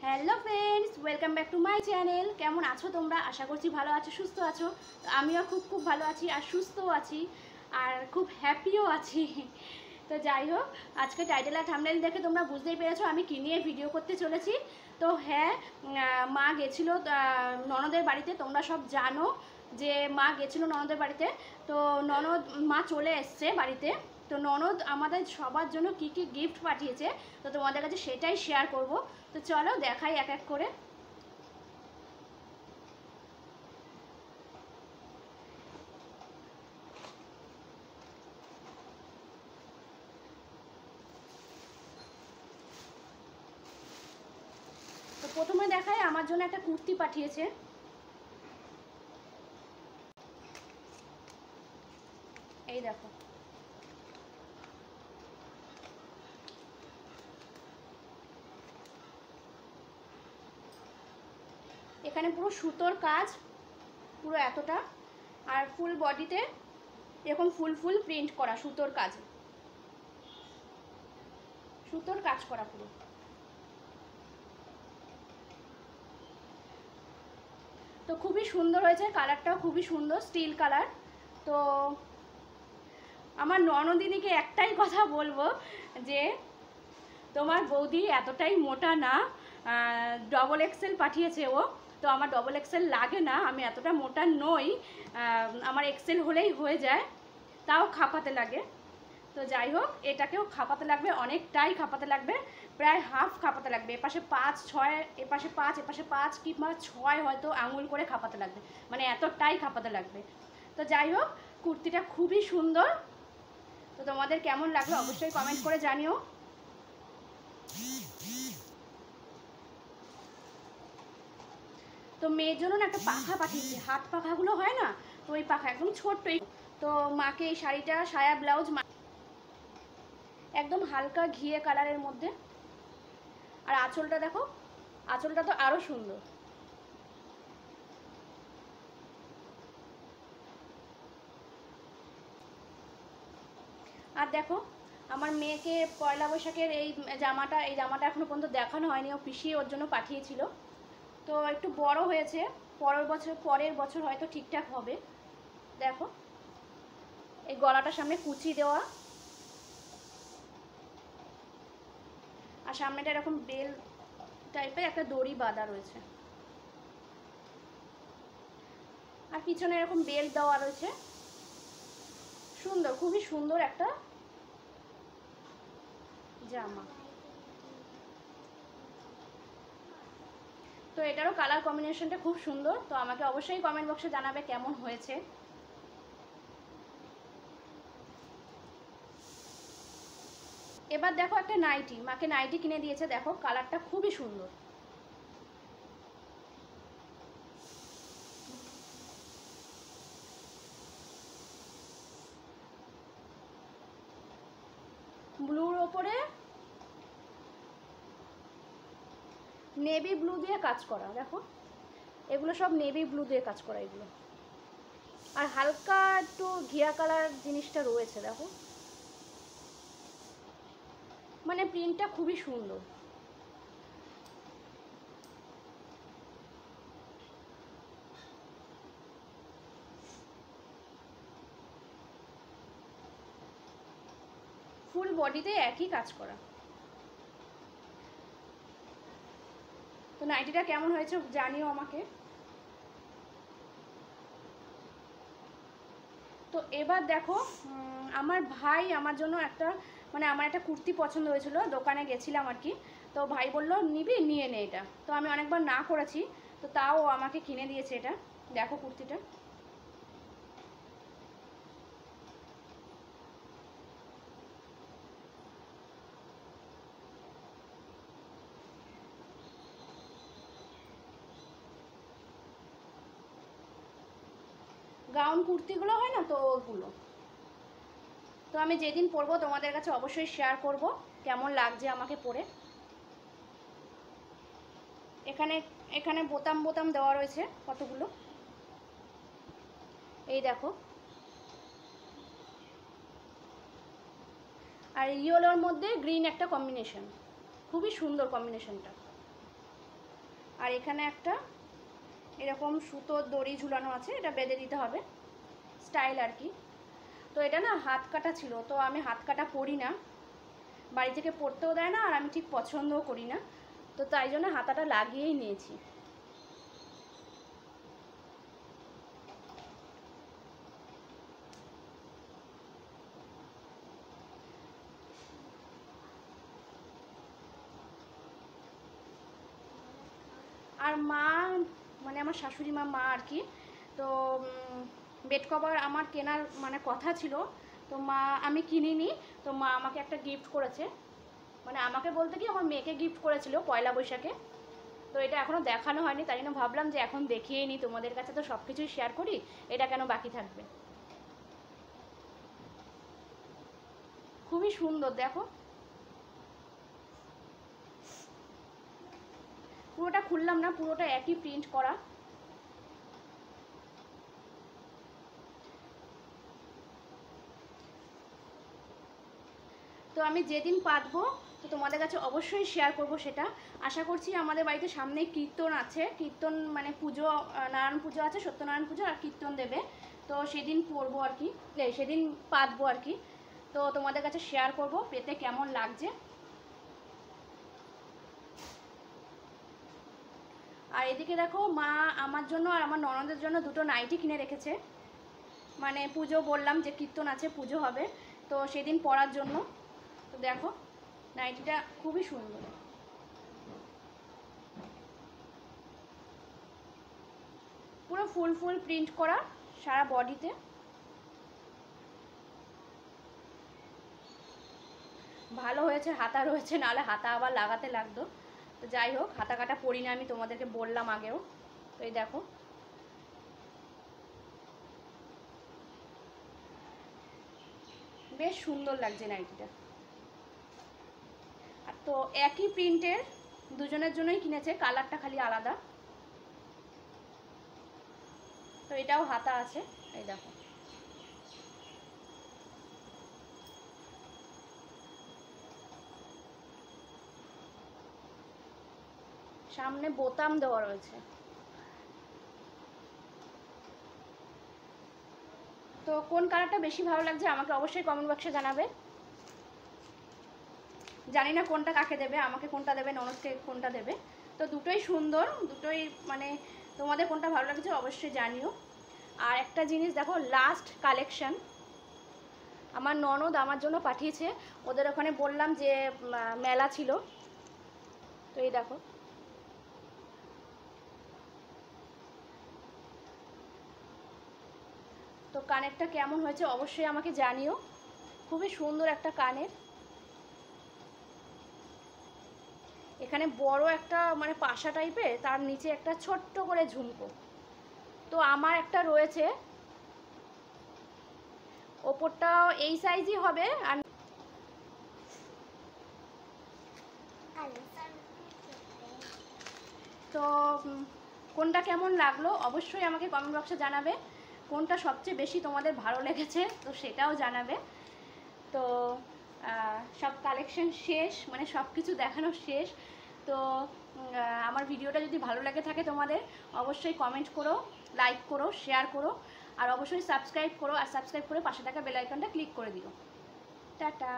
Hello friends, welcome back to my channel. কেমন আছো তোমরা? আশা করছি ভালো আছো, সুস্থ আছো। তো আমিও খুব ভালো আছি আর সুস্থও আছি আর খুব হ্যাপিও আছি। তো যাই হোক, আজকে টাইটেল আর থাম্বনেল দেখে তোমরা বুঝতেই পেরেছো আমি কী নিয়ে ভিডিও করতে চলেছি। তো হ্যাঁ, মা গেছিলো ননদের বাড়িতে। তোমরা সব জানো যে মা গেছিলো ননদের বাড়িতে। তো মা চলে এসছে বাড়িতে। তো ননদ আমাদের সবার জন্য কি কি গিফট পাঠিয়েছে, তো তোমাদের কাছে সেটাই শেয়ার করব। তো চলো দেখাই এক এক করে। তো প্রথমে দেখাই, আমার জন্য একটা কুর্তি পাঠিয়েছে। এই দেখো, এখানে পুরো সুতোর কাজ, পুরো এতটা, আর ফুল বডিতে এরকম ফুল প্রিন্ট করা, সুতোর কাজ, সুতোর কাজ করা পুরো। তো খুবই সুন্দর হয়েছে, কালারটাও খুবই সুন্দর, স্টিল কালার। তো আমার ননদিনীকে একটাই কথা বলবো যে তোমার বৌদি এতটাই মোটা না, ডবল এক্সেল পাঠিয়েছে ও। তো আমার ডবল এক্সেল লাগে না, আমি এতটা মোটা নই, আমার এক্সেল হলেই হয়ে যায়, তাও খাপাতে লাগে। তো যাই হোক, এটাকেও খাপাতে লাগবে, অনেকটাই খাপাতে লাগবে, প্রায় হাফ খাপাতে লাগবে। এপাশে 5, 6, এপাশে 5, এপাশে 5 কিংবা 6 হয়তো আঙুল করে খাপাতে লাগবে, মানে এতটাই খাপাতে লাগবে। তো যাই হোক, কুর্তিটা খুবই সুন্দর। তো তোমাদের কেমন লাগলো অবশ্যই কমেন্ট করে জানিও। তো মেয়ের জন্য না একটা পাখা পাঠিয়েছি, হাত পাখাগুলো হয় না, তো ওই পাখা একদম ছোট্টই। তো মাকে এই শাড়িটা, সায়া ব্লাউজ, একদম হালকা ঘিয়ে কালারের মধ্যে। আর আঁচলটা দেখো, আঁচলটা তো আরও সুন্দর। আর দেখো, আমার মেয়েকে পয়লা বৈশাখের এই জামাটা এখনো পর্যন্ত দেখানো হয়নি, ও পিসি ওর জন্য পাঠিয়েছিল। তো একটু বড় হয়েছে, পরের বছর হয়তো ঠিকঠাক হবে। দেখো, এই গলাটার সামনে কুচি দেওয়া, আর সামনেটা এরকম বেল টাইপের একটা দড়ি বাঁধা রয়েছে, আর পিছনে এরকম বেল দেওয়া রয়েছে। সুন্দর, খুবই সুন্দর একটা জামা। তো এটারও কালার কম্বিনেশনটা খুব সুন্দর। তো আমাকে অবশ্যই কমেন্ট বক্সে জানাবে কেমন হয়েছে। এবার দেখো, একটা নাইটি, মাকে নাইটি কিনে দিয়েছে। দেখো, কালারটা খুবই সুন্দর। ব্লুর ওপরে নেভি ব্লু দিয়ে কাজ করা। দেখো, এগুলো সব নেভি ব্লু দিয়ে কাজ করা এগুলো, আর হালকা একটু ঘিয়া কালার জিনিসটা রয়েছে। দেখো, মানে প্রিন্টটা খুবই সুন্দর। ফুল বডিতে একই কাজ করা। তো নাইটিটা কেমন হয়েছে জানিও আমাকে। তো এবার দেখো, আমার ভাই আমার জন্য একটা, মানে আমার একটা কুর্তি পছন্দ হয়েছিল, দোকানে গেছিলাম আর কি। তো ভাই বললো নিবি, নিয়ে নে এটা। তো আমি অনেকবার না করেছি, তো তাও আমাকে কিনে দিয়েছে এটা। দেখো কুর্তিটা, গাউন কুর্তিগুলো হয় না, তো ওগুলো। তো আমি যেদিন পরবো তোমাদের কাছে অবশ্যই শেয়ার করব কেমন লাগছে আমাকে পরে। এখানে এখানে বোতাম বোতাম দেওয়া রয়েছে কতগুলো, এই দেখো। আর ইয়েলোর মধ্যে গ্রিন একটা কম্বিনেশন, খুবই সুন্দর কম্বিনেশনটা। আর এখানে একটা এরকম সুতোর দড়ি ঝুলানো আছে, এটা বেঁধে দিতে হবে, স্টাইল আর কি। তো এটা না হাত কাটা ছিল, তো আমি হাত কাটা পরি না, বাড়ি থেকে পরতেও দেয় না, আর আমি ঠিক পছন্দও করি না, তো তাই জন্য হাতাটা লাগিয়েই নিয়েছি। আর মা মানে আমার শাশুড়ি মা আর কি, তো বেড কভার আমার কেনার মানে কথা ছিল, তো মা আমি কিনিনি, তো মা আমাকে একটা গিফট করেছে, মানে আমাকে বলতে কি আমার মেয়েকে গিফট করেছিল পয়লা বৈশাখে। তো এটা এখনও দেখানো হয়নি, তাই জন্য ভাবলাম যে এখন দেখিয়েই নিই, তোমাদের কাছে তো সব কিছুই শেয়ার করি, এটা কেন বাকি থাকবে। খুবই সুন্দর, দেখো পুরোটা খুললাম না, পুরোটা একই প্রিন্ট করা। তো আমি যেদিন পাতবো তো তোমাদের কাছে অবশ্যই শেয়ার করব সেটা। আশা করছি আমাদের বাড়িতে সামনেই কীর্তন আছে, কীর্তন মানে পুজো, নারায়ণ পুজো আছে, সত্যনারায়ণ পুজো, আর কীর্তন দেবে, তো সেদিন পড়বো আর কি, সেদিন পাতবো আর কি। তো তোমাদের কাছে শেয়ার করব পেতে কেমন লাগছে। আর এদিকে দেখো মা আমার জন্য আর আমার ননদের জন্য দুটো নাইটি কিনে রেখেছে, মানে পুজো বললাম যে কীর্তন আছে, পুজো হবে, তো সেদিন পরার জন্য। তো দেখো নাইটিটা খুবই সুন্দর, পুরো ফুল ফুল প্রিন্ট করা সারা বডিতে। ভালো হয়েছে হাতা রয়েছে, নাহলে হাতা আবার লাগাতে লাগতো। তো যাই হোক, হাতা কাটা পরি না আমি, তোমাদেরকে বললাম আগেও। তো এই দেখো বেশ সুন্দর লাগছে নাইটিটা। আর তো একই প্রিন্টের দুজনের জন্যই কিনেছে, কালারটা খালি আলাদা। তো এটাও হাতা আছে, এই দেখো। সামনে বোতাম দেওয়া রয়েছে। তো কোন কালারটা বেশি ভালো লাগছে আমাকে অবশ্যই কমেন্ট বক্সে জানাবে। জানি না কোনটা কাকে দেবে, আমাকে কোনটা দেবে, ননদকে কোনটা দেবে। তো দুটোই সুন্দর, দুটোই মানে তোমাদের কোনটা ভালো লাগছে অবশ্যই জানিও। আর একটা জিনিস দেখো, লাস্ট কালেকশন আমার ননদ আমার জন্য পাঠিয়েছে, ওদের ওখানে বললাম যে মেলা ছিল। তো এই দেখো, তো কানেরটা কেমন হয়েছে অবশ্যই আমাকে জানিও। খুবই সুন্দর একটা কানের, এখানে বড় একটা মানে পাশা টাইপের, তার নিচে একটা ছোট্ট করে ঝুমকো। তো আমার একটা রয়েছে, ওপরটাও এই সাইজই হবে। আর তো কোনটা কেমন লাগলো অবশ্যই আমাকে কমেন্ট বক্সে জানাবে, কোনটা সবচেয়ে বেশি তোমাদের ভালো লেগেছে তো সেটাও জানাবে। তো সব কালেকশন শেষ, মানে সব কিছু দেখানো শেষ। তো আমার ভিডিওটা যদি ভালো লাগে থাকে তোমাদের অবশ্যই কমেন্ট করো, লাইক করো, শেয়ার করো, আর অবশ্যই সাবস্ক্রাইব করো, আর সাবস্ক্রাইব করে পাশে থাকা বেল আইকনটা ক্লিক করে দিও। টাটা।